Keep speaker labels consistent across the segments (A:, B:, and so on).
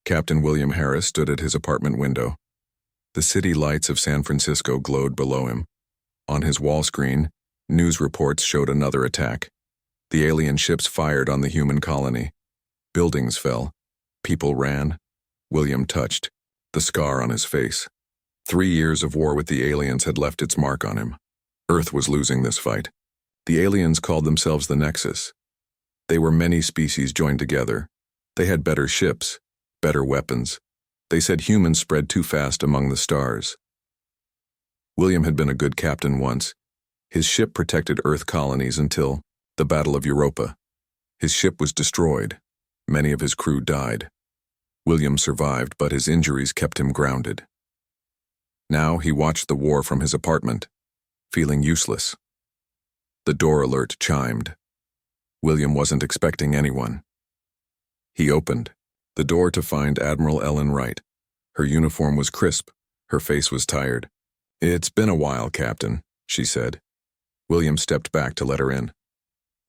A: Captain William Harris stood at his apartment window. The city lights of San Francisco glowed below him. On his wall screen, news reports showed another attack. The alien ships fired on the human colony. Buildings fell. People ran. William touched the scar on his face. 3 years of war with the aliens had left its mark on him. Earth was losing this fight. The aliens called themselves the Nexus. They were many species joined together. They had better ships, better weapons. They said humans spread too fast among the stars. William had been a good captain once. His ship protected Earth colonies until the Battle of Europa. His ship was destroyed. Many of his crew died. William survived, but his injuries kept him grounded. Now he watched the war from his apartment, feeling useless. The door alert chimed. William wasn't expecting anyone. He opened the door to find Admiral Ellen Wright. Her uniform was crisp. Her face was tired. "It's been a while, Captain," she said. William stepped back to let her in.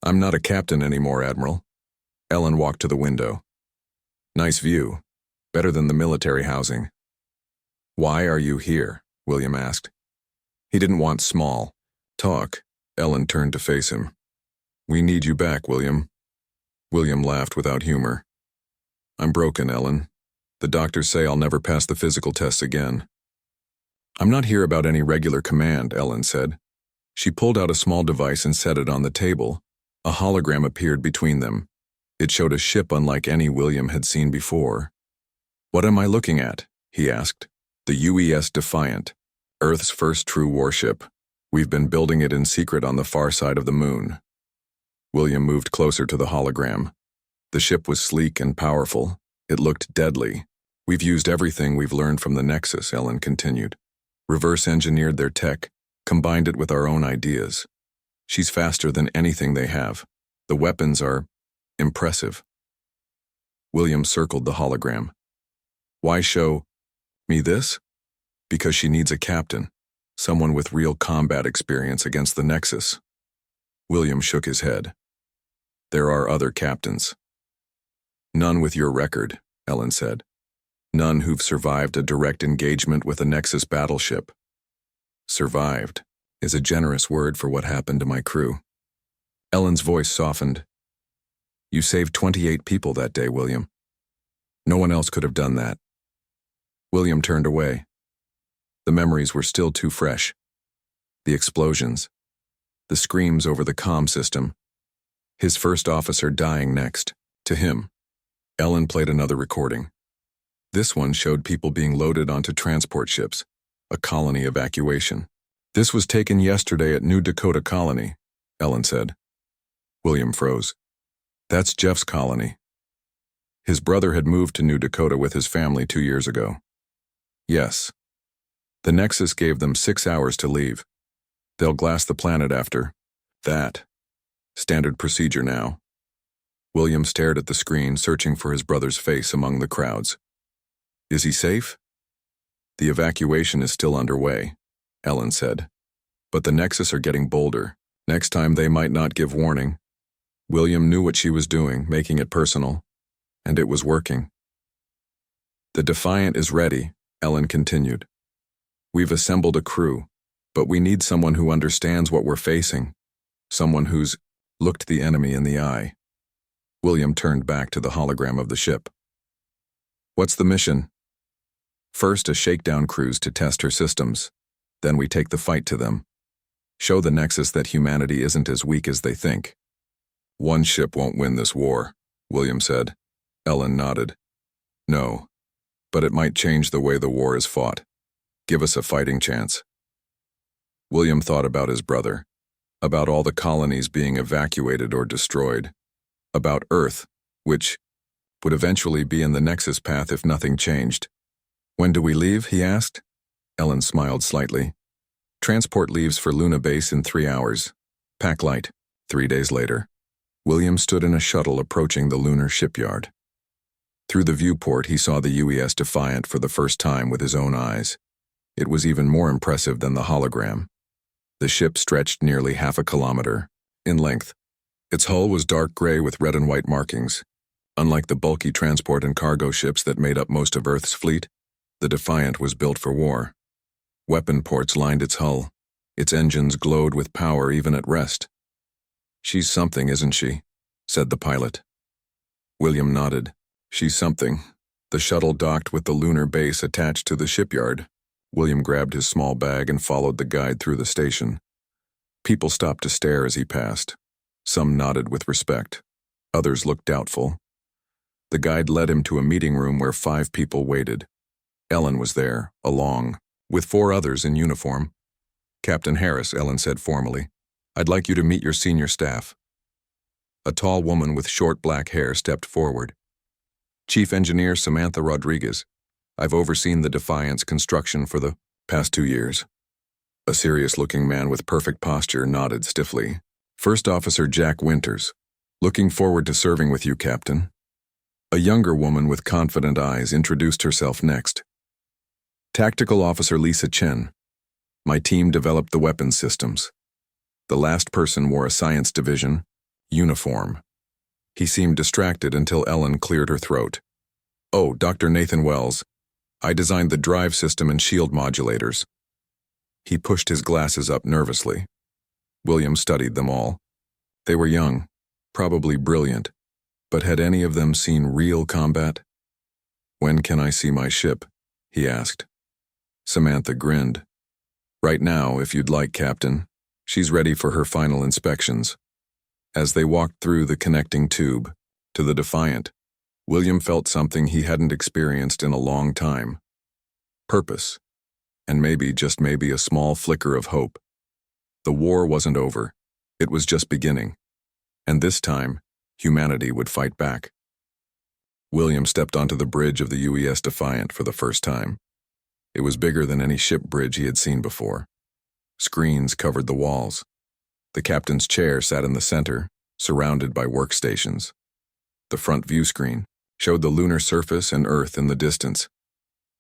A: "I'm not a captain anymore, Admiral." Ellen walked to the window. "Nice view. Better than the military housing." "Why are you here?" William asked. He didn't want small talk. Ellen turned to face him. "We need you back, William." William laughed without humor. "I'm broken, Ellen. The doctors say I'll never pass the physical tests again." "I'm not here about any regular command," Ellen said. She pulled out a small device and set it on the table. A hologram appeared between them. It showed a ship unlike any William had seen before. "What am I looking at?" he asked. "The UES Defiant, Earth's first true warship. We've been building it in secret on the far side of the moon." William moved closer to the hologram. The ship was sleek and powerful. It looked deadly. "We've used everything we've learned from the Nexus," Ellen continued. "Reverse-engineered their tech, combined it with our own ideas. She's faster than anything they have. The weapons are impressive." William circled the hologram. "Why show me this?" "Because she needs a captain, someone with real combat experience against the Nexus." William shook his head. "There are other captains." "None with your record," Ellen said. "None who've survived a direct engagement with a Nexus battleship." "Survived" is a generous word for what happened to my crew. Ellen's voice softened. "You saved 28 people that day, William. No one else could have done that." William turned away. The memories were still too fresh. The explosions. The screams over the comm system. His first officer dying next to him. Ellen played another recording. This one showed people being loaded onto transport ships, a colony evacuation. "This was taken yesterday at New Dakota Colony," Ellen said. William froze. "That's Jeff's colony." His brother had moved to New Dakota with his family 2 years ago. "Yes. The Nexus gave them 6 hours to leave. They'll glass the planet after that. Standard procedure now." William stared at the screen, searching for his brother's face among the crowds. "Is he safe?" "The evacuation is still underway," Ellen said. "But the Nexus are getting bolder. Next time they might not give warning." William knew what she was doing, making it personal. And it was working. "The Defiant is ready," Ellen continued. "We've assembled a crew, but we need someone who understands what we're facing. Someone who's looked the enemy in the eye." William turned back to the hologram of the ship. "What's the mission?" "First, a shakedown cruise to test her systems. Then we take the fight to them. Show the Nexus that humanity isn't as weak as they think." "One ship won't win this war," William said. Ellen nodded. "No, but it might change the way the war is fought. Give us a fighting chance." William thought about his brother, about all the colonies being evacuated or destroyed, about Earth, which would eventually be in the Nexus path if nothing changed. "When do we leave?" he asked. Ellen smiled slightly. "Transport leaves for Luna Base in 3 hours. Pack light." 3 days later, William stood in a shuttle approaching the lunar shipyard. Through the viewport, he saw the UES Defiant for the first time with his own eyes. It was even more impressive than the hologram. The ship stretched nearly half a kilometer in length. Its hull was dark gray with red and white markings. Unlike the bulky transport and cargo ships that made up most of Earth's fleet, the Defiant was built for war. Weapon ports lined its hull. Its engines glowed with power even at rest. "She's something, isn't she?" said the pilot. William nodded. "She's something." The shuttle docked with the lunar base attached to the shipyard. William grabbed his small bag and followed the guide through the station. People stopped to stare as he passed. Some nodded with respect. Others looked doubtful. The guide led him to a meeting room where 5 people waited. Ellen was there, along, with 4 others in uniform. "Captain Harris," Ellen said formally, "I'd like you to meet your senior staff." A tall woman with short black hair stepped forward. "Chief Engineer Samantha Rodriguez. I've overseen the Defiant's construction for the past 2 years. A serious-looking man with perfect posture nodded stiffly. "First Officer Jack Winters. Looking forward to serving with you, Captain." A younger woman with confident eyes introduced herself next. "Tactical Officer Lisa Chen. My team developed the weapons systems." The last person wore a science division uniform. He seemed distracted until Ellen cleared her throat. "Oh, Dr. Nathan Wells. I designed the drive system and shield modulators." He pushed his glasses up nervously. William studied them all. They were young, probably brilliant, but had any of them seen real combat? "When can I see my ship?" he asked. Samantha grinned. "Right now, if you'd like, Captain. She's ready for her final inspections." As they walked through the connecting tube to the Defiant, William felt something he hadn't experienced in a long time. Purpose, and maybe, just maybe, a small flicker of hope. The war wasn't over. It was just beginning. And this time, humanity would fight back. William stepped onto the bridge of the UES Defiant for the first time. It was bigger than any ship bridge he had seen before. Screens covered the walls. The captain's chair sat in the center, surrounded by workstations. The front view screen showed the lunar surface and Earth in the distance.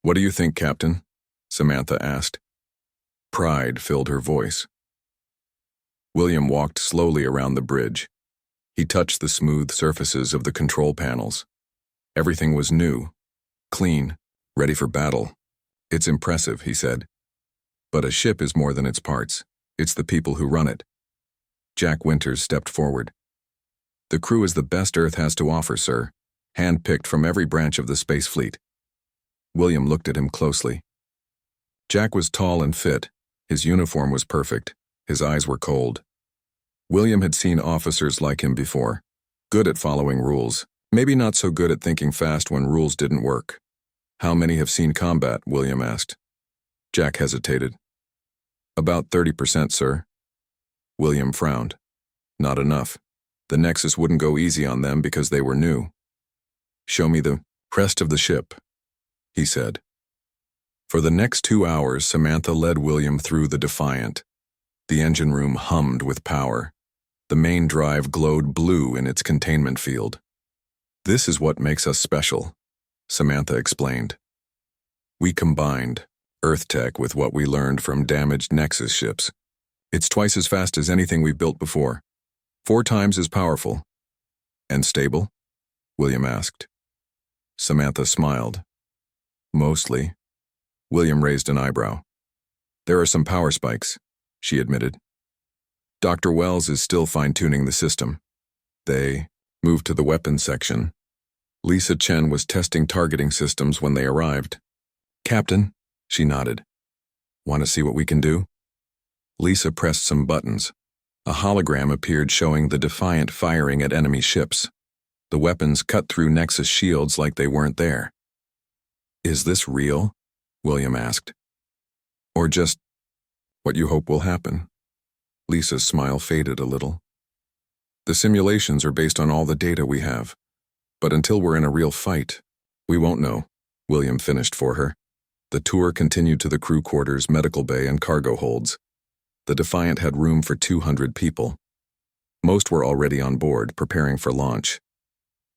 A: "What do you think, Captain?" Samantha asked. Pride filled her voice. William walked slowly around the bridge. He touched the smooth surfaces of the control panels. Everything was new, clean, ready for battle. "It's impressive," he said. "But a ship is more than its parts. It's the people who run it." Jack Winters stepped forward. "The crew is the best Earth has to offer, sir, hand-picked from every branch of the space fleet." William looked at him closely. Jack was tall and fit. His uniform was perfect. His eyes were cold. William had seen officers like him before, good at following rules, maybe not so good at thinking fast when rules didn't work. "How many have seen combat?" William asked. Jack hesitated. "About 30%, sir." William frowned. Not enough. The Nexus wouldn't go easy on them because they were new. "Show me the rest of the ship," he said. For the next 2 hours, Samantha led William through the Defiant. The engine room hummed with power. The main drive glowed blue in its containment field. "This is what makes us special," Samantha explained. "We combined Earth tech with what we learned from damaged Nexus ships. It's twice as fast as anything we've built before. 4 times as powerful." "And stable?" William asked. Samantha smiled. "Mostly." William raised an eyebrow. "There are some power spikes," she admitted. "Dr. Wells is still fine-tuning the system." They moved to the weapons section. Lisa Chen was testing targeting systems when they arrived. "Captain," she nodded. "Want to see what we can do?" Lisa pressed some buttons. A hologram appeared showing the Defiant firing at enemy ships. The weapons cut through Nexus shields like they weren't there. "Is this real?" William asked. "Or just what you hope will happen?" Lisa's smile faded a little. "The simulations are based on all the data we have. But until we're in a real fight, we won't know," William finished for her. The tour continued to the crew quarters, medical bay, and cargo holds. The Defiant had room for 200 people. Most were already on board, preparing for launch.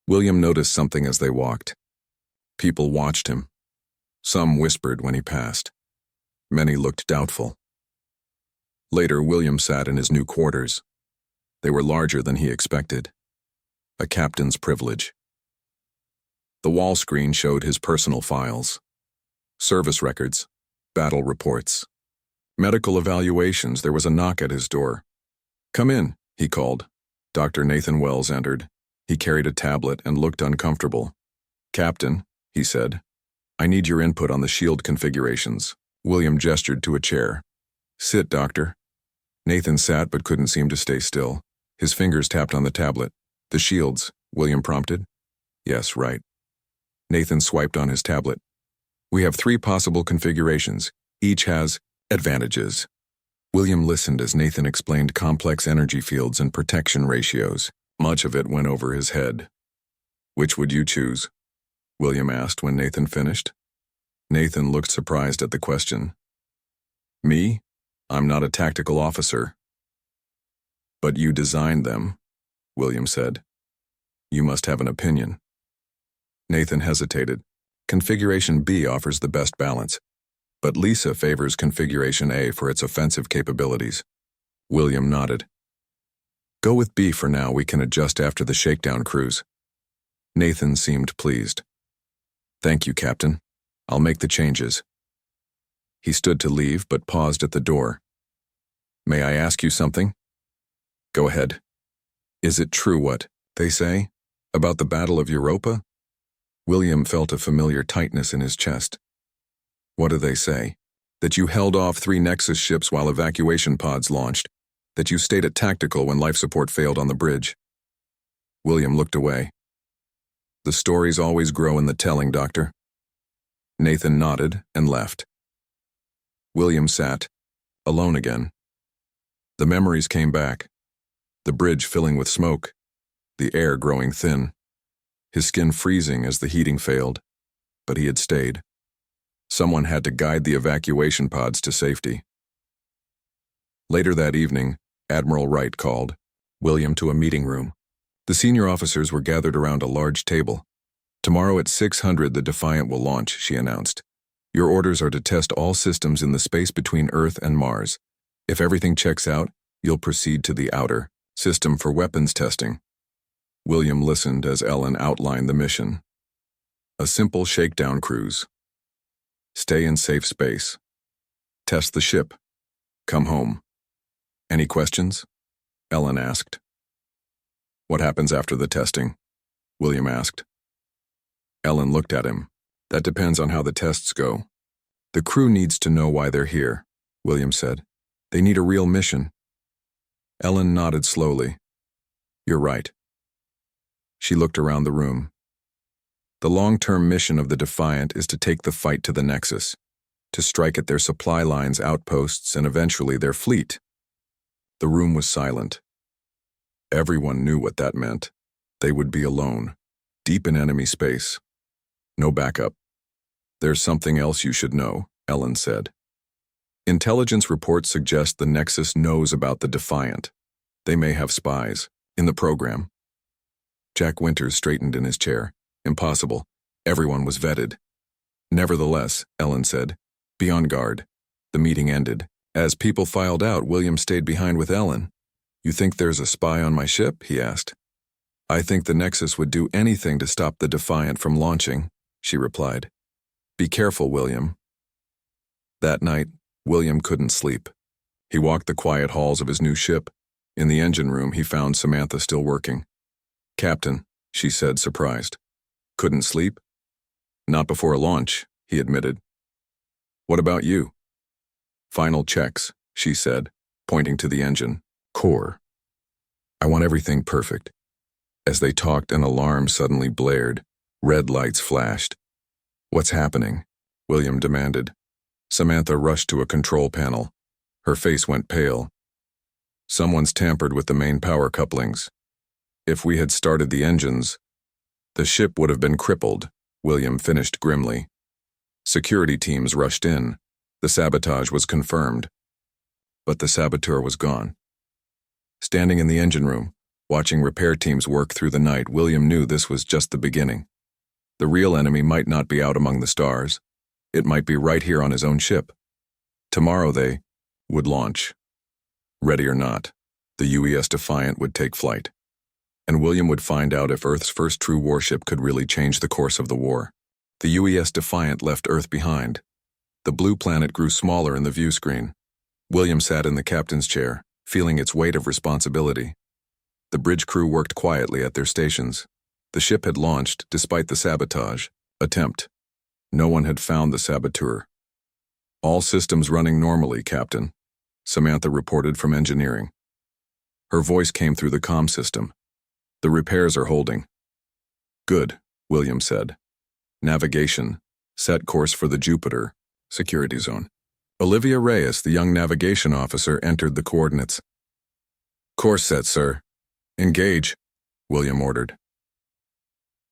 A: William noticed something as they walked. People watched him. Some whispered when he passed. Many looked doubtful. Later, William sat in his new quarters. They were larger than he expected. A captain's privilege. The wall screen showed his personal files. Service records, battle reports, medical evaluations. There was a knock at his door. "Come in," he called. Dr. Nathan Wells entered. He carried a tablet and looked uncomfortable. "Captain," he said, "I need your input on the shield configurations." William gestured to a chair. "Sit, doctor." Nathan sat but couldn't seem to stay still. His fingers tapped on the tablet. "The shields," William prompted. "Yes, right." Nathan swiped on his tablet. "We have 3 possible configurations. Each has advantages." William listened as Nathan explained complex energy fields and protection ratios. Much of it went over his head. "Which would you choose?" William asked when Nathan finished. Nathan looked surprised at the question. "Me? I'm not a tactical officer." "But you designed them," William said. "You must have an opinion." Nathan hesitated. Configuration B offers the best balance, but Lisa favors Configuration A for its offensive capabilities. William nodded. "Go with B for now. We can adjust after the shakedown cruise." Nathan seemed pleased. "Thank you, Captain. I'll make the changes." He stood to leave but paused at the door. "May I ask you something?" "Go ahead." "Is it true what they say about the Battle of Europa?" William felt a familiar tightness in his chest. "What do they say?" "That you held off 3 Nexus ships while evacuation pods launched. That you stayed at tactical when life support failed on the bridge." William looked away. "The stories always grow in the telling, Doctor." Nathan nodded and left. William sat, alone again. The memories came back. The bridge filling with smoke, the air growing thin, his skin freezing as the heating failed, but he had stayed. Someone had to guide the evacuation pods to safety. Later that evening, Admiral Wright called William to a meeting room. The senior officers were gathered around a large table. "Tomorrow at 600 the Defiant will launch," she announced. "Your orders are to test all systems in the space between Earth and Mars. If everything checks out, you'll proceed to the outer system for weapons testing." William listened as Ellen outlined the mission. A simple shakedown cruise. Stay in safe space. Test the ship. Come home. "Any questions?" Ellen asked. "What happens after the testing?" William asked. Ellen looked at him. "That depends on how the tests go. The crew needs to know why they're here," William said. "They need a real mission." Ellen nodded slowly. "You're right." She looked around the room. "The long-term mission of the Defiant is to take the fight to the Nexus, to strike at their supply lines, outposts, and eventually their fleet." The room was silent. Everyone knew what that meant. They would be alone, deep in enemy space. No backup. "There's something else you should know," Ellen said. "Intelligence reports suggest the Nexus knows about the Defiant. They may have spies in the program." Jack Winters straightened in his chair. "Impossible. Everyone was vetted." "Nevertheless," Ellen said, "be on guard." The meeting ended. As people filed out, William stayed behind with Ellen. "You think there's a spy on my ship?" he asked. "I think the Nexus would do anything to stop the Defiant from launching," she replied. "Be careful, William." That night, William couldn't sleep. He walked the quiet halls of his new ship. In the engine room, he found Samantha still working. "Captain," she said, surprised. "Couldn't sleep?" "Not before a launch," he admitted. "What about you?" "Final checks," she said, pointing to the engine. "Core. I want everything perfect." As they talked, an alarm suddenly blared. Red lights flashed. "What's happening?" William demanded. Samantha rushed to a control panel. Her face went pale. "Someone's tampered with the main power couplings. If we had started the engines, the ship would have been crippled," William finished grimly. Security teams rushed in. The sabotage was confirmed. But the saboteur was gone. Standing in the engine room, watching repair teams work through the night, William knew this was just the beginning. The real enemy might not be out among the stars. It might be right here on his own ship. Tomorrow they would launch. Ready or not, the UES Defiant would take flight. and William would find out if Earth's first true warship could really change the course of the war. The UES Defiant left Earth behind. The blue planet grew smaller in the view screen. William sat in the captain's chair, feeling its weight of responsibility. The bridge crew worked quietly at their stations. The ship had launched despite the sabotage attempt. No one had found the saboteur. "All systems running normally, Captain," Samantha reported from engineering. Her voice came through the comm system. "The repairs are holding." "Good," William said. "Navigation. Set course for the Jupiter security zone." Olivia Reyes, the young navigation officer, entered the coordinates. "Course set, sir. Engage," William ordered.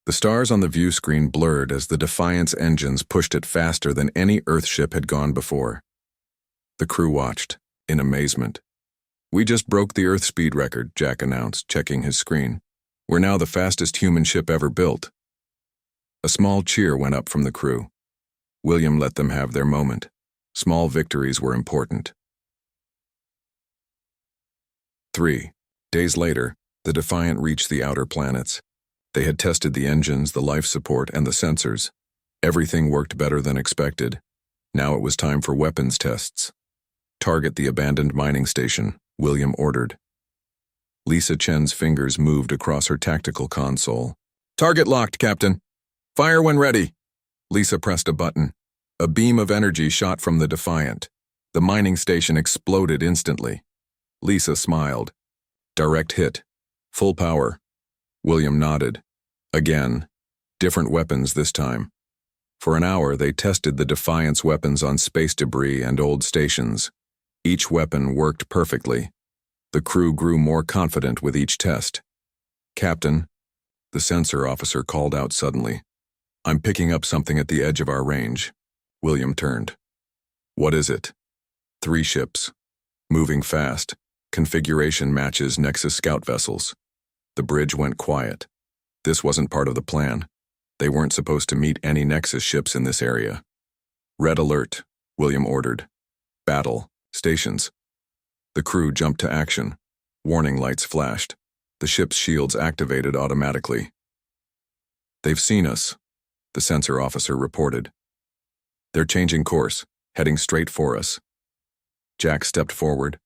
A: The stars on the view screen blurred as the Defiant's engines pushed it faster than any Earth ship had gone before. The crew watched, in amazement. "We just broke the Earth speed record," Jack announced, checking his screen. "We're now the fastest human ship ever built." A small cheer went up from the crew. William let them have their moment. Small victories were important. 3 days later, the Defiant reached the outer planets. They had tested the engines, the life support, and the sensors. Everything worked better than expected. Now it was time for weapons tests. "Target the abandoned mining station," William ordered. Lisa Chen's fingers moved across her tactical console. "Target locked, Captain. Fire when ready." Lisa pressed a button. A beam of energy shot from the Defiant. The mining station exploded instantly. Lisa smiled. "Direct hit. Full power." William nodded. Again. Different weapons this time. For an hour, they tested the Defiant's weapons on space debris and old stations. Each weapon worked perfectly. The crew grew more confident with each test. "Captain," the sensor officer called out suddenly. "I'm picking up something at the edge of our range." William turned. "What is it?" 3 ships. Moving fast. Configuration matches Nexus scout vessels. The bridge went quiet. This wasn't part of the plan. They weren't supposed to meet any Nexus ships in this area. "Red alert," William ordered. "Battle. Stations." The crew jumped to action. Warning lights flashed. The ship's shields activated automatically. "They've seen us," the sensor officer reported. "They're changing course, heading straight for us." Jack stepped forward.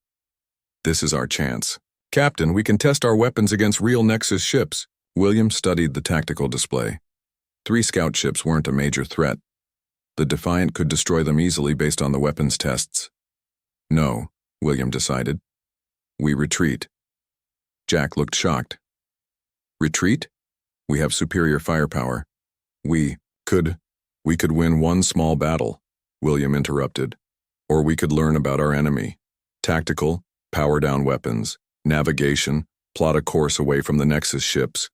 A: "This is our chance. Captain, we can test our weapons against real Nexus ships." William studied the tactical display. 3 scout ships weren't a major threat. The Defiant could destroy them easily based on the weapons tests. "No," William decided. "We retreat." Jack looked shocked. "Retreat? We have superior firepower. We could win one small battle," William interrupted. "Or we could learn about our enemy. Tactical, power down weapons, navigation, plot a course away from the Nexus ships.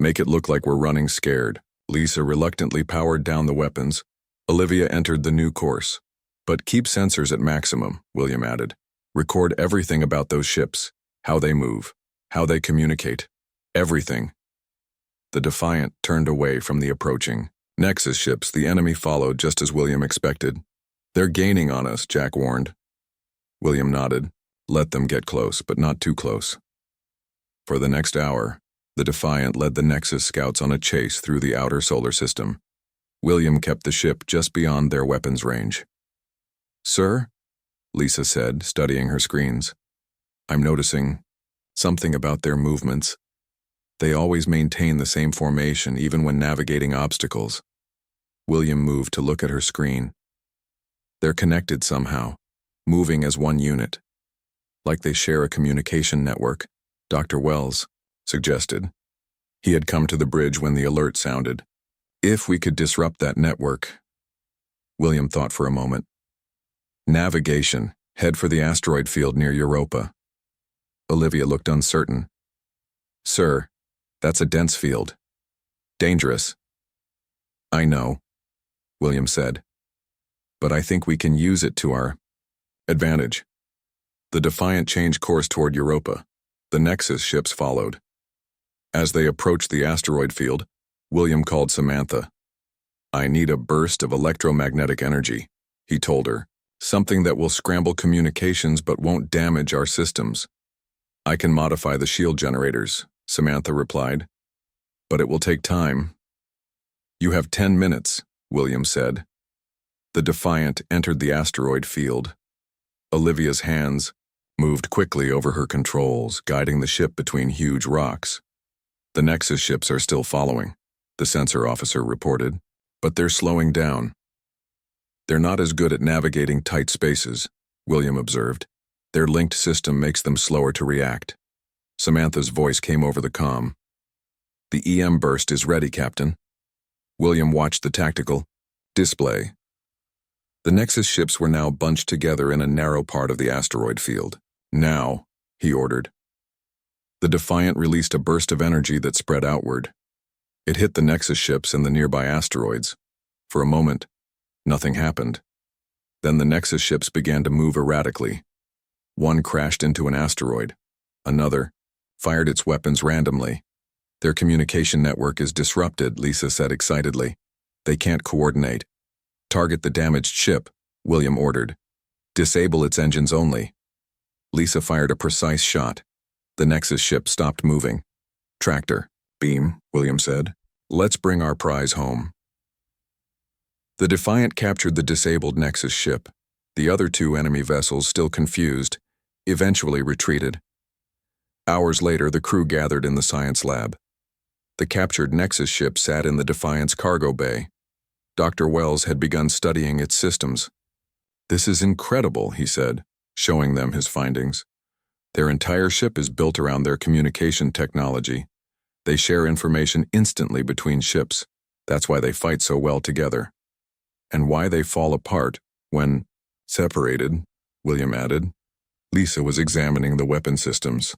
A: Make it look like we're running scared." Lisa reluctantly powered down the weapons. Olivia entered the new course. "But keep sensors at maximum," William added. "Record everything about those ships, how they move, how they communicate. Everything." The Defiant turned away from the approaching Nexus ships. The enemy followed just as William expected. "They're gaining on us," Jack warned. William nodded. "Let them get close, but not too close." For the next hour, the Defiant led the Nexus scouts on a chase through the outer solar system. William kept the ship just beyond their weapons range. "Sir," Lisa said, studying her screens, "I'm noticing something about their movements. They always maintain the same formation even when navigating obstacles." William moved to look at her screen. "They're connected somehow, moving as one unit. Like they share a communication network," Dr. Wells suggested. He had come to the bridge when the alert sounded. "If we could disrupt that network." William thought for a moment. "Navigation. Head for the asteroid field near Europa." Olivia looked uncertain. "Sir, that's a dense field. Dangerous." "I know," William said. "But I think we can use it to our advantage." The Defiant changed course toward Europa. The Nexus ships followed. As they approached the asteroid field, William called Samantha. "I need a burst of electromagnetic energy," he told her. "Something that will scramble communications but won't damage our systems." "I can modify the shield generators," Samantha replied. But it will take time. You have 10 minutes, William said. The Defiant entered the asteroid field. Olivia's hands moved quickly over her controls, guiding the ship between huge rocks. The Nexus ships are still following, the sensor officer reported, but they're slowing down. They're not as good at navigating tight spaces, William observed. Their linked system makes them slower to react. Samantha's voice came over the comm. The EM burst is ready, Captain. William watched the tactical display. The Nexus ships were now bunched together in a narrow part of the asteroid field. Now, he ordered. The Defiant released a burst of energy that spread outward. It hit the Nexus ships and the nearby asteroids. For a moment, nothing happened. Then the Nexus ships began to move erratically. One crashed into an asteroid. Another fired its weapons randomly. Their communication network is disrupted, Lisa said excitedly. They can't coordinate. Target the damaged ship, William ordered. Disable its engines only. Lisa fired a precise shot. The Nexus ship stopped moving. Tractor, beam, William said. Let's bring our prize home. The Defiant captured the disabled Nexus ship. The other two enemy vessels, still confused, eventually retreated. Hours later, the crew gathered in the science lab. The captured Nexus ship sat in the Defiant's cargo bay. Dr. Wells had begun studying its systems. This is incredible, he said, showing them his findings. Their entire ship is built around their communication technology. They share information instantly between ships. That's why they fight so well together. And why they fall apart when separated, William added. Lisa was examining the weapon systems.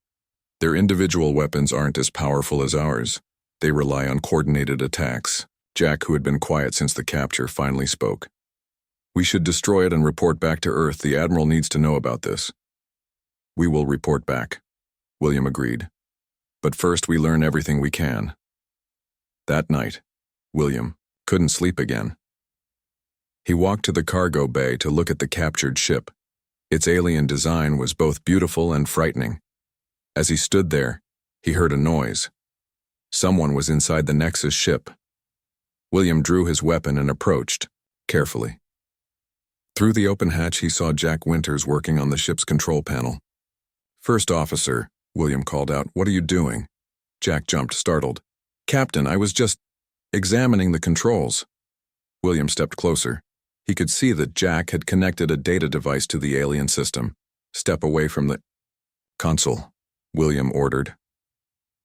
A: Their individual weapons aren't as powerful as ours. They rely on coordinated attacks. Jack, who had been quiet since the capture, finally spoke. We should destroy it and report back to Earth. The Admiral needs to know about this. We will report back, William agreed. But first we learn everything we can. That night, William couldn't sleep again. He walked to the cargo bay to look at the captured ship. Its alien design was both beautiful and frightening. As he stood there, he heard a noise. Someone was inside the Nexus ship. William drew his weapon and approached, carefully. Through the open hatch, he saw Jack Winters working on the ship's control panel. First officer, William called out, what are you doing? Jack jumped, startled. Captain, I was just examining the controls. William stepped closer. He could see that Jack had connected a data device to the alien system. Step away from the console, William ordered.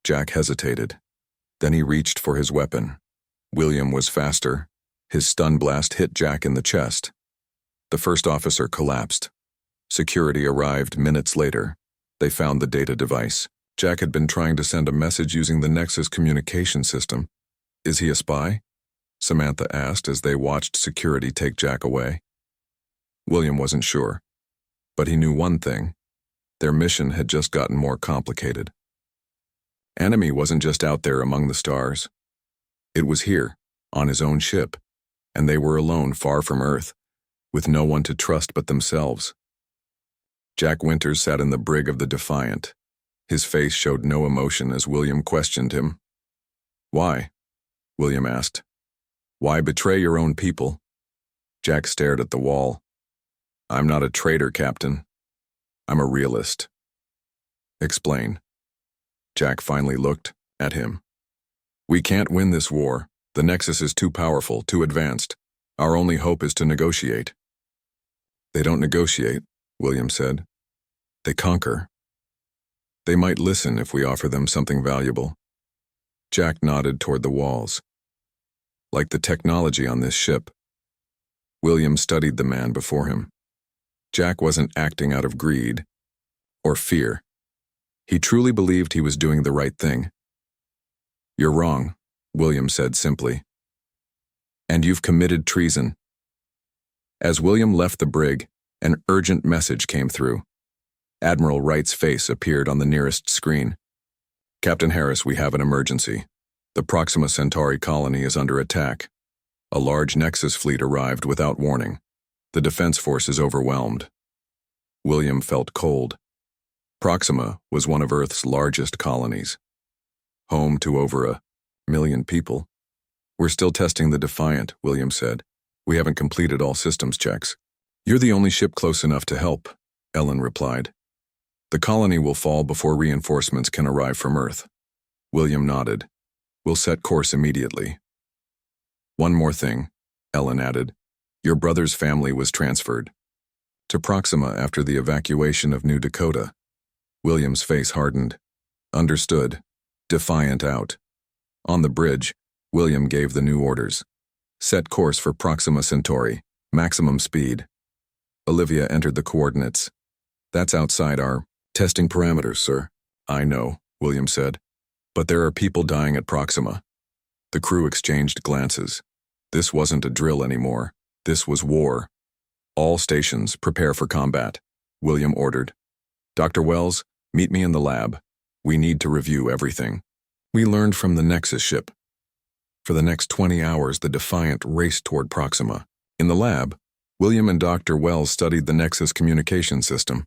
A: Jack hesitated. Then he reached for his weapon. William was faster. His stun blast hit Jack in the chest. The first officer collapsed. Security arrived minutes later. They found the data device. Jack had been trying to send a message using the Nexus communication system. Is he a spy? Samantha asked as they watched security take Jack away. William wasn't sure. But he knew one thing. Their mission had just gotten more complicated. Enemy wasn't just out there among the stars. It was here, on his own ship, and they were alone far from Earth, with no one to trust but themselves. Jack Winters sat in the brig of the Defiant. His face showed no emotion as William questioned him. Why? William asked. Why betray your own people? Jack stared at the wall. I'm not a traitor, Captain. I'm a realist. Explain. Jack finally looked at him. We can't win this war. The Nexus is too powerful, too advanced. Our only hope is to negotiate. They don't negotiate, William said. They conquer. They might listen if we offer them something valuable. Jack nodded toward the walls. Like the technology on this ship. William studied the man before him. Jack wasn't acting out of greed or fear. He truly believed he was doing the right thing. You're wrong, William said simply. And you've committed treason. As William left the brig, an urgent message came through. Admiral Wright's face appeared on the nearest screen. Captain Harris, we have an emergency. The Proxima Centauri colony is under attack. A large Nexus fleet arrived without warning. The defense force is overwhelmed. William felt cold. Proxima was one of Earth's largest colonies. home to over 1 million people. We're still testing the Defiant, William said. We haven't completed all systems checks. You're the only ship close enough to help, Ellen replied. The colony will fall before reinforcements can arrive from Earth. William nodded. We'll set course immediately. One more thing, Ellen added. Your brother's family was transferred to Proxima after the evacuation of New Dakota. William's face hardened. Understood. Defiant out. On the bridge, William gave the new orders. Set course for Proxima Centauri. Maximum speed. Olivia entered the coordinates. That's outside our testing parameters, sir. I know, William said. But there are people dying at Proxima. The crew exchanged glances. This wasn't a drill anymore. This was war. All stations, prepare for combat, William ordered. Dr. Wells, meet me in the lab. We need to review everything we learned from the Nexus ship. For the next 20 hours, the Defiant raced toward Proxima. In the lab, William and Dr. Wells studied the Nexus communication system.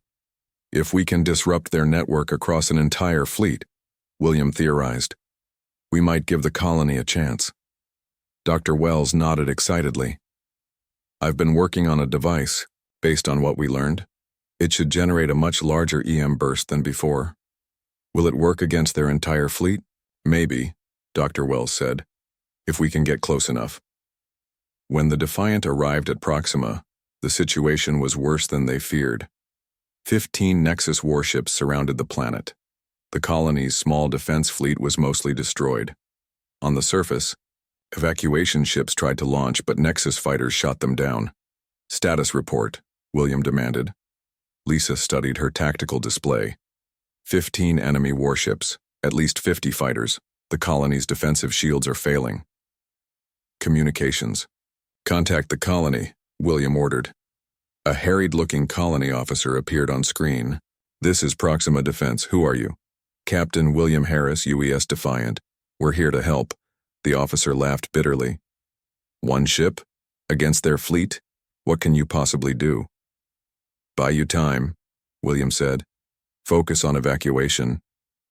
A: If we can disrupt their network across an entire fleet, William theorized, we might give the colony a chance. Dr. Wells nodded excitedly. I've been working on a device, based on what we learned. It should generate a much larger EM burst than before. Will it work against their entire fleet? Maybe, Dr. Wells said, if we can get close enough. When the Defiant arrived at Proxima, the situation was worse than they feared. 15 Nexus warships surrounded the planet. The colony's small defense fleet was mostly destroyed. On the surface, evacuation ships tried to launch, but Nexus fighters shot them down. Status report, William demanded. Lisa studied her tactical display. 15 enemy warships, at least 50 fighters. The colony's defensive shields are failing. Communications. Contact the colony, William ordered. A harried-looking colony officer appeared on screen. This is Proxima Defense. Who are you? Captain William Harris, UES Defiant. We're here to help. The officer laughed bitterly. One ship? Against their fleet? What can you possibly do? Buy you time, William said. Focus on evacuation.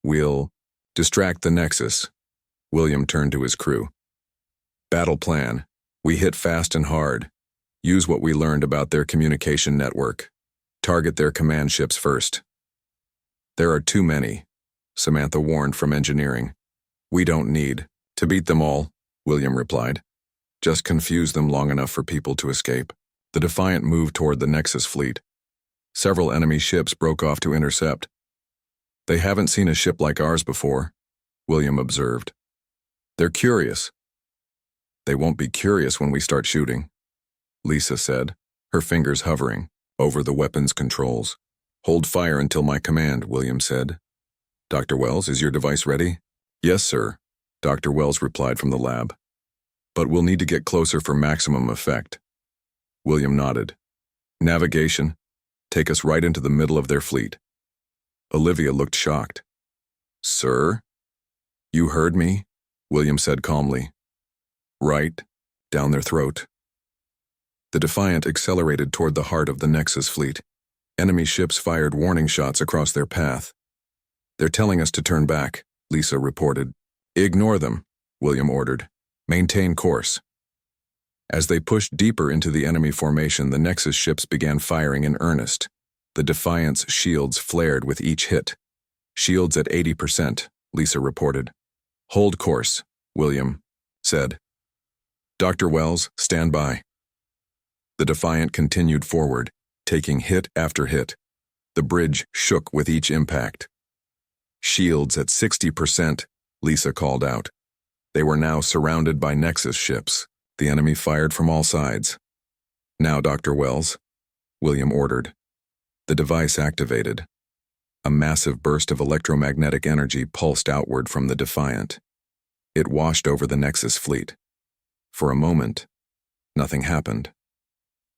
A: We'll distract the Nexus. William turned to his crew. Battle plan. We hit fast and hard. Use what we learned about their communication network. Target their command ships first. There are too many, Samantha warned from engineering. We don't need to beat them all, William replied. Just confuse them long enough for people to escape. The Defiant moved toward the Nexus fleet. Several enemy ships broke off to intercept. They haven't seen a ship like ours before, William observed. They're curious. They won't be curious when we start shooting, Lisa said, her fingers hovering over the weapons controls. Hold fire until my command, William said. Dr. Wells, is your device ready? Yes, sir, Dr. Wells replied from the lab. But we'll need to get closer for maximum effect. William nodded. Navigation. Take us right into the middle of their fleet. Olivia looked shocked. Sir? You heard me? William said calmly. Right, down their throat. The Defiant accelerated toward the heart of the Nexus fleet. Enemy ships fired warning shots across their path. They're telling us to turn back, Lisa reported. Ignore them, William ordered. Maintain course. As they pushed deeper into the enemy formation, the Nexus ships began firing in earnest. The Defiant's shields flared with each hit. Shields at 80%, Lisa reported. Hold course, William said. Dr. Wells, stand by. The Defiant continued forward, taking hit after hit. The bridge shook with each impact. Shields at 60%, Lisa called out. They were now surrounded by Nexus ships. The enemy fired from all sides. Now, Dr. Wells, William ordered. The device activated. A massive burst of electromagnetic energy pulsed outward from the Defiant. It washed over the Nexus fleet. For a moment, nothing happened.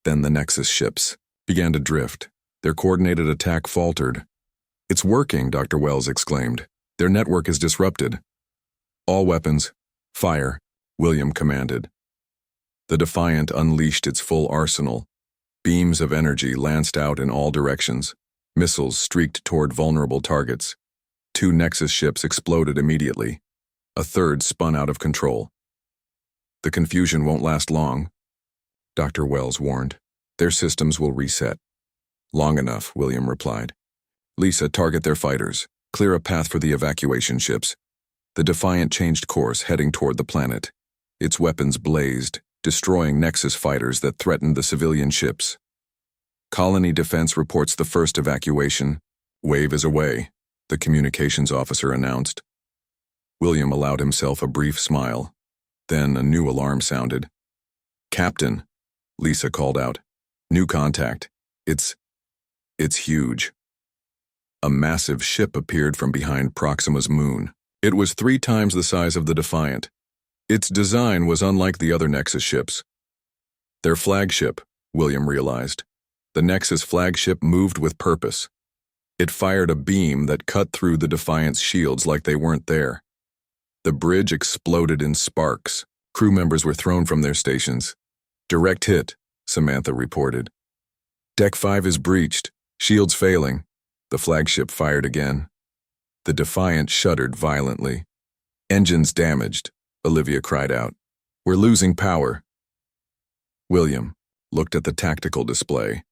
A: Then the Nexus ships began to drift. Their coordinated attack faltered. It's working, Dr. Wells exclaimed. Their network is disrupted. All weapons, fire, William commanded. The Defiant unleashed its full arsenal. Beams of energy lanced out in all directions. Missiles streaked toward vulnerable targets. 2 Nexus ships exploded immediately. A third spun out of control. The confusion won't last long, Dr. Wells warned. Their systems will reset. Long enough, William replied. Lisa, target their fighters. Clear a path for the evacuation ships. The Defiant changed course, heading toward the planet. Its weapons blazed, destroying Nexus fighters that threatened the civilian ships. Colony Defense reports the first evacuation. Wave is away, the communications officer announced. William allowed himself a brief smile. Then a new alarm sounded. Captain, Lisa called out. New contact. It's huge. A massive ship appeared from behind Proxima's moon. It was 3 times the size of the Defiant. Its design was unlike the other Nexus ships. Their flagship, William realized. The Nexus flagship moved with purpose. It fired a beam that cut through the Defiant's shields like they weren't there. The bridge exploded in sparks. Crew members were thrown from their stations. Direct hit, Samantha reported. Deck 5 is breached. Shields failing. The flagship fired again. The Defiant shuddered violently. Engines damaged, Olivia cried out. We're losing power. William looked at the tactical display.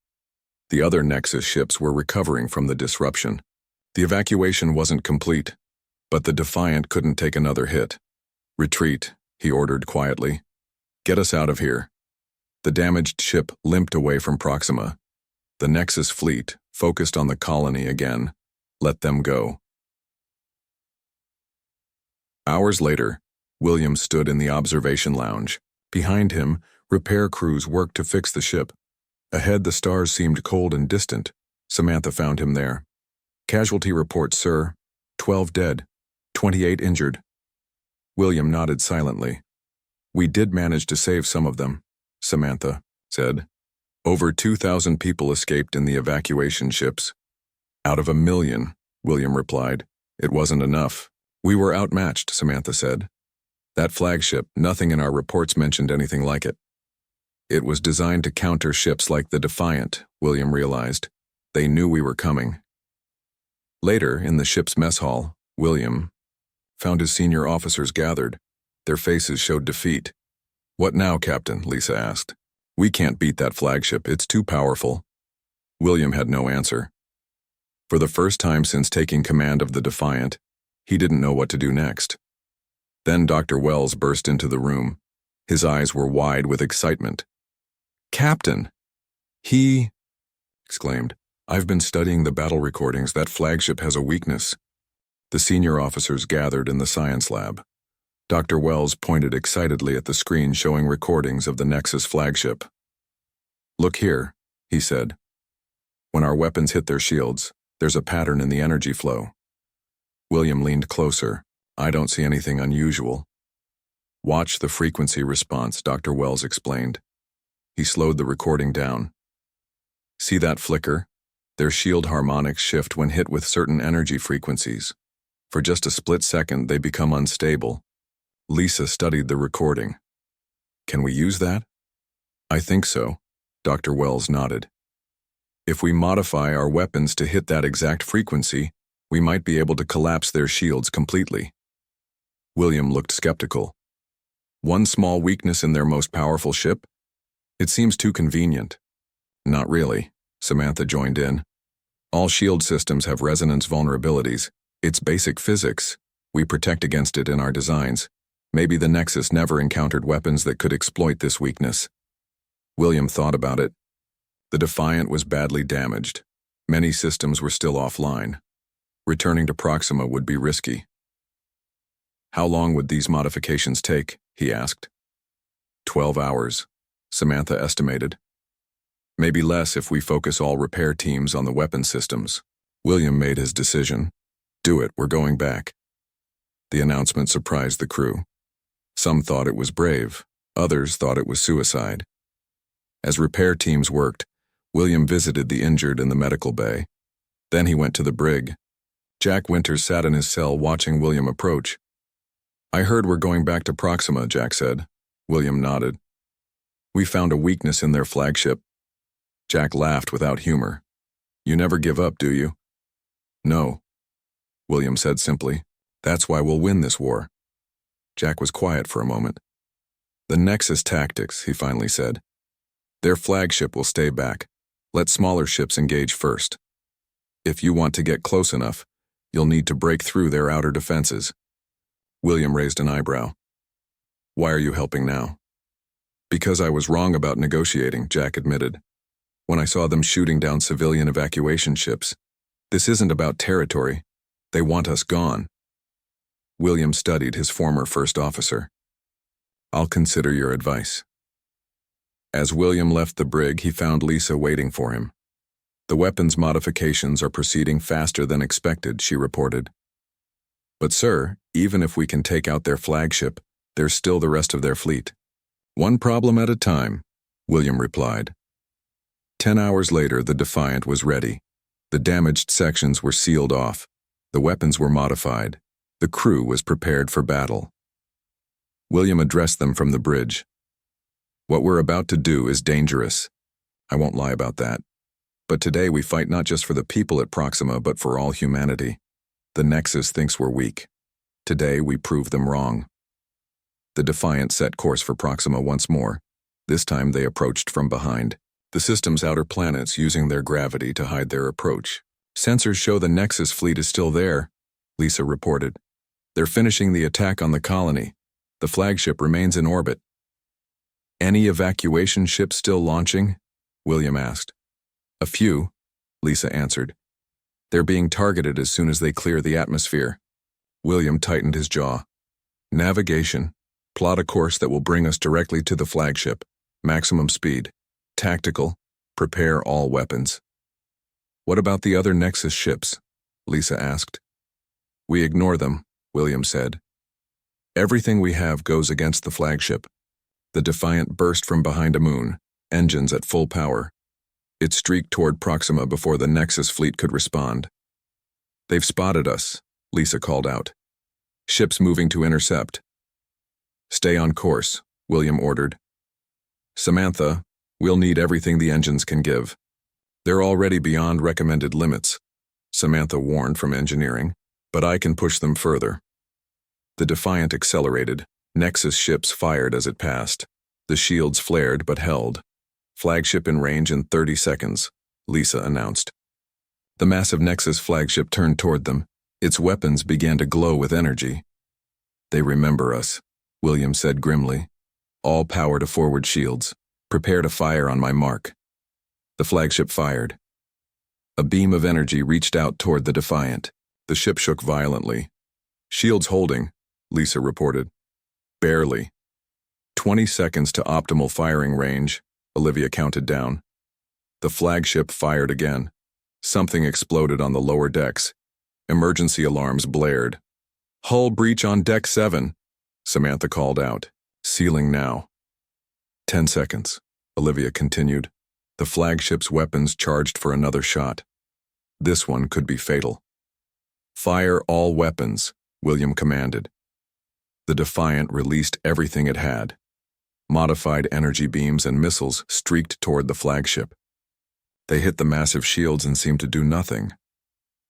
A: The other Nexus ships were recovering from the disruption. The evacuation wasn't complete, but the Defiant couldn't take another hit. Retreat, he ordered quietly. Get us out of here. The damaged ship limped away from Proxima. The Nexus fleet focused on the colony again. Let them go. Hours later, William stood in the observation lounge. Behind him, repair crews worked to fix the ship. Ahead, the stars seemed cold and distant. Samantha found him there. Casualty reports, sir. 12 dead, 28 injured. William nodded silently. We did manage to save some of them, Samantha said. Over 2,000 people escaped in the evacuation ships. Out of 1 million, William replied. It wasn't enough. We were outmatched, Samantha said. That flagship, nothing in our reports mentioned anything like it. It was designed to counter ships like the Defiant, William realized. They knew we were coming. Later, in the ship's mess hall, William found his senior officers gathered. Their faces showed defeat. What now, Captain? Lisa asked. We can't beat that flagship. It's too powerful. William had no answer. For the first time since taking command of the Defiant, he didn't know what to do next. Then Dr. Wells burst into the room. His eyes were wide with excitement. Captain! He exclaimed. I've been studying the battle recordings. That flagship has a weakness. The senior officers gathered in the science lab. Dr. Wells pointed excitedly at the screen showing recordings of the Nexus flagship. Look here, he said. When our weapons hit their shields, there's a pattern in the energy flow. William leaned closer. I don't see anything unusual. Watch the frequency response, Dr. Wells explained. He slowed the recording down. See that flicker? Their shield harmonics shift when hit with certain energy frequencies. For just a split second, they become unstable. Lisa studied the recording. Can we use that? I think so, Dr. Wells nodded. If we modify our weapons to hit that exact frequency, we might be able to collapse their shields completely. William looked skeptical. One small weakness in their most powerful ship? It seems too convenient. Not really, Samantha joined in. All shield systems have resonance vulnerabilities. It's basic physics. We protect against it in our designs. Maybe the Nexus never encountered weapons that could exploit this weakness. William thought about it. The Defiant was badly damaged. Many systems were still offline. Returning to Proxima would be risky. How long would these modifications take? He asked. 12 hours, Samantha estimated. Maybe less if we focus all repair teams on the weapon systems. William made his decision. Do it, we're going back. The announcement surprised the crew. Some thought it was brave, others thought it was suicide. As repair teams worked, William visited the injured in the medical bay. Then he went to the brig. Jack Winters sat in his cell watching William approach. I heard we're going back to Proxima, Jack said. William nodded. We found a weakness in their flagship. Jack laughed without humor. You never give up, do you? No, William said simply. That's why we'll win this war. Jack was quiet for a moment. "The Nexus tactics," he finally said. "Their flagship will stay back. Let smaller ships engage first. If you want to get close enough, you'll need to break through their outer defenses." William raised an eyebrow. "Why are you helping now?" "Because I was wrong about negotiating," Jack admitted. "When I saw them shooting down civilian evacuation ships. This isn't about territory. They want us gone." William studied his former first officer. "I'll consider your advice." As William left the brig, he found Lisa waiting for him. "The weapons modifications are proceeding faster than expected," she reported. "But sir, even if we can take out their flagship, there's still the rest of their fleet." "One problem at a time," William replied. 10 hours later, the Defiant was ready. The damaged sections were sealed off. The weapons were modified. The crew was prepared for battle. William addressed them from the bridge. "What we're about to do is dangerous. I won't lie about that. But today we fight not just for the people at Proxima, but for all humanity. The Nexus thinks we're weak. Today we prove them wrong." The Defiant set course for Proxima once more. This time they approached from behind. The system's outer planets using their gravity to hide their approach. "Sensors show the Nexus fleet is still there," Lisa reported. "They're finishing the attack on the colony. The flagship remains in orbit." "Any evacuation ships still launching?" William asked. "A few," Lisa answered. "They're being targeted as soon as they clear the atmosphere." William tightened his jaw. "Navigation. Plot a course that will bring us directly to the flagship. Maximum speed. Tactical. Prepare all weapons." "What about the other Nexus ships?" Lisa asked. "We ignore them," William said. "Everything we have goes against the flagship." The Defiant burst from behind a moon, engines at full power. It streaked toward Proxima before the Nexus fleet could respond. "They've spotted us," Lisa called out. "Ships moving to intercept." "Stay on course," William ordered. "Samantha, we'll need everything the engines can give. They're already beyond recommended limits," Samantha warned from engineering, "but I can push them further." The Defiant accelerated. Nexus ships fired as it passed. The shields flared but held. "Flagship in range in 30 seconds, Lisa announced. The massive Nexus flagship turned toward them. Its weapons began to glow with energy. "They remember us," William said grimly. "All power to forward shields. Prepare to fire on my mark." The flagship fired. A beam of energy reached out toward the Defiant. The ship shook violently. "Shields holding," Lisa reported. "Barely. 20 seconds to optimal firing range," Olivia counted down. The flagship fired again. Something exploded on the lower decks. Emergency alarms blared. "Hull breach on deck 7, Samantha called out. "Sealing now." 10 seconds, Olivia continued. The flagship's weapons charged for another shot. This one could be fatal. "Fire all weapons," William commanded. The Defiant released everything it had. Modified energy beams and missiles streaked toward the flagship. They hit the massive shields and seemed to do nothing.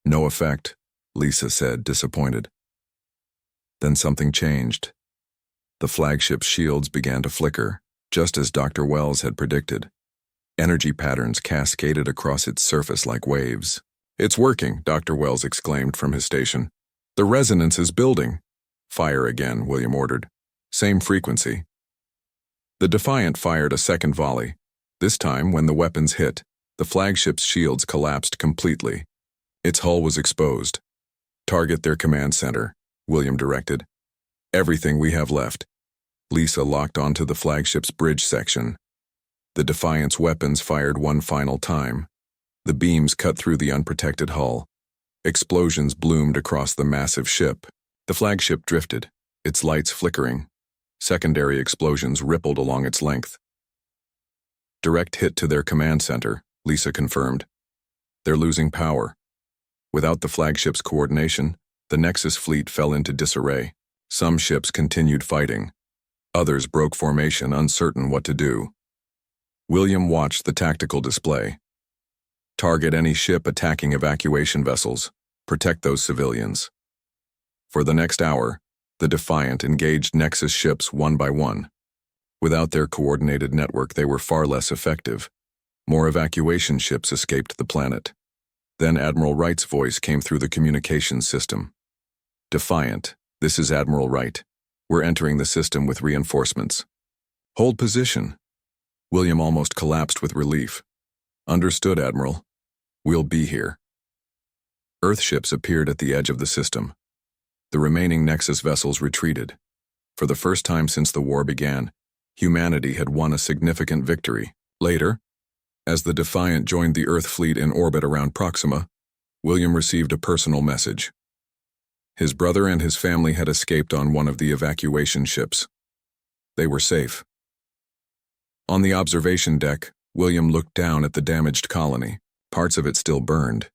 A: "No effect," Lisa said, disappointed. Then something changed. The flagship's shields began to flicker, just as Dr. Wells had predicted. Energy patterns cascaded across its surface like waves. "It's working," Dr. Wells exclaimed from his station. "The resonance is building." "Fire again," William ordered. "Same frequency." The Defiant fired a second volley. This time, when the weapons hit, the flagship's shields collapsed completely. Its hull was exposed. "Target their command center," William directed. "Everything we have left." Lisa locked onto the flagship's bridge section. The Defiant's weapons fired one final time. The beams cut through the unprotected hull. Explosions bloomed across the massive ship. The flagship drifted, its lights flickering. Secondary explosions rippled along its length. "Direct hit to their command center," Lisa confirmed. "They're losing power." Without the flagship's coordination, the Nexus fleet fell into disarray. Some ships continued fighting. Others broke formation, uncertain what to do. William watched the tactical display. "Target any ship attacking evacuation vessels. Protect those civilians." For the next hour, The Defiant engaged Nexus ships one by one. Without their coordinated network, they were far less effective. More evacuation ships escaped the planet. Then Admiral Wright's voice came through the communications system. Defiant, this is Admiral Wright. We're entering the system with reinforcements. Hold position. William almost collapsed with relief. Understood, Admiral. We'll be here. Earth ships appeared at the edge of the system. The remaining Nexus vessels retreated. For the first time since the war began, humanity had won a significant victory. Later, as the Defiant joined the Earth fleet in orbit around Proxima, William received a personal message. His brother and his family had escaped on one of the evacuation ships. They were safe. On the observation deck, William looked down at the damaged colony. Parts of it still burned.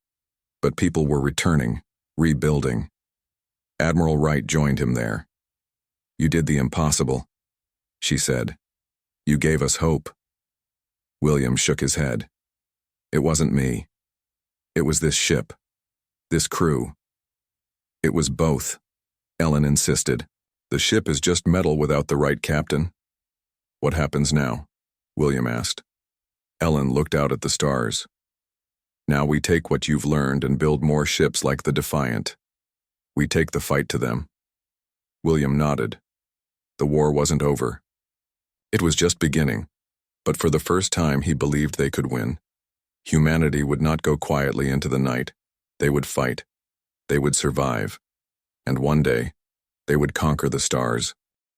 A: But people were returning, rebuilding. Admiral Wright joined him there. You did the impossible, she said. You gave us hope. William shook his head. It wasn't me. It was this ship. This crew. It was both, Ellen insisted. The ship is just metal without the right captain. What happens now? William asked. Ellen looked out at the stars. Now we take what you've learned and build more ships like the Defiant. We take the fight to them. William nodded. The war wasn't over. It was just beginning, but for the first time he believed they could win. Humanity would not go quietly into the night. They would fight. They would survive. And one day, they would conquer the stars.